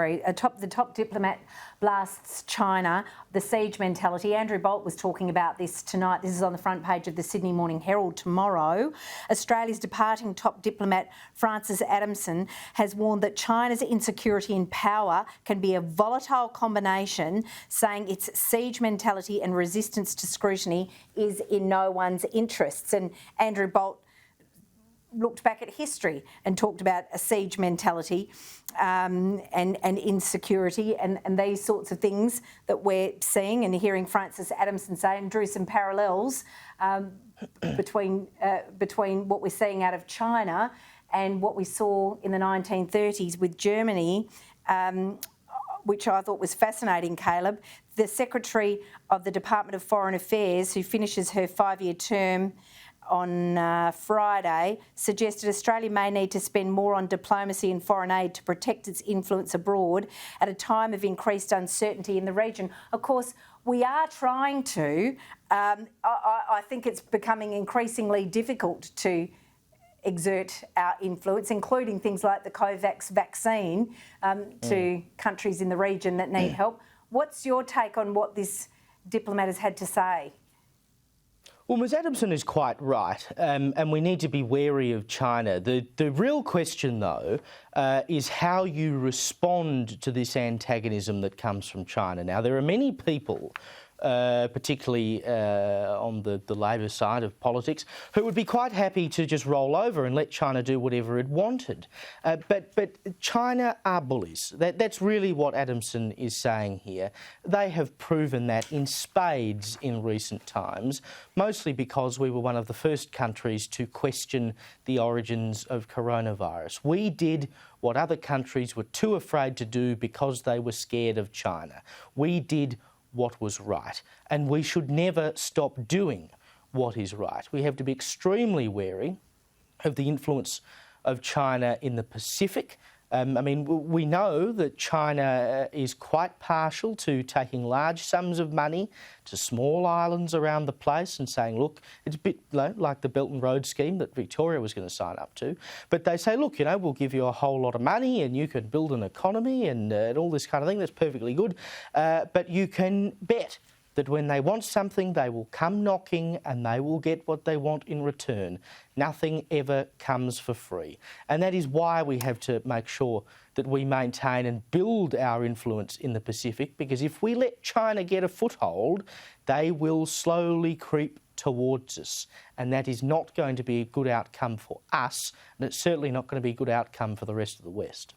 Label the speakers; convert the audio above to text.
Speaker 1: The top diplomat blasts China, the siege mentality. Andrew Bolt was talking about this tonight. This is on the front page of the Sydney Morning Herald tomorrow. Australia's departing top diplomat Francis Adamson has warned that China's insecurity in power can be a volatile combination, saying its siege mentality and resistance to scrutiny is in no one's interests. And Andrew Bolt looked back at history and talked about a siege mentality and insecurity and these sorts of things that we're seeing and hearing Francis Adamson say, and drew some parallels between what we're seeing out of China and what we saw in the 1930s with Germany, which I thought was fascinating, Caleb. The Secretary of the Department of Foreign Affairs, who finishes her 5-year term on Friday, suggested Australia may need to spend more on diplomacy and foreign aid to protect its influence abroad at a time of increased uncertainty in the region. Of course, we are trying to. I think it's becoming increasingly difficult to exert our influence, including things like the COVAX vaccine, to countries in the region that need help. What's your take on what this diplomat has had to say?
Speaker 2: Well, Ms Adamson is quite right, and we need to be wary of China. The real question, though, is how you respond to this antagonism that comes from China. Now, there are many people, particularly on the Labor side of politics, who would be quite happy to just roll over and let China do whatever it wanted. But China are bullies. That's really what Adamson is saying here. They have proven that in spades in recent times, mostly because we were one of the first countries to question the origins of coronavirus. We did what other countries were too afraid to do because they were scared of China. We did what was right, and we should never stop doing what is right. We have to be extremely wary of the influence of China in the Pacific. I mean, we know that China is quite partial to taking large sums of money to small islands around the place and saying, look, it's a bit like the Belt and Road scheme that Victoria was going to sign up to. But they say, look, we'll give you a whole lot of money and you can build an economy and all this kind of thing. That's perfectly good. But you can bet that when they want something, they will come knocking and they will get what they want in return. Nothing ever comes for free. And that is why we have to make sure that we maintain and build our influence in the Pacific, because if we let China get a foothold, they will slowly creep towards us. And that is not going to be a good outcome for us, and it's certainly not going to be a good outcome for the rest of the West.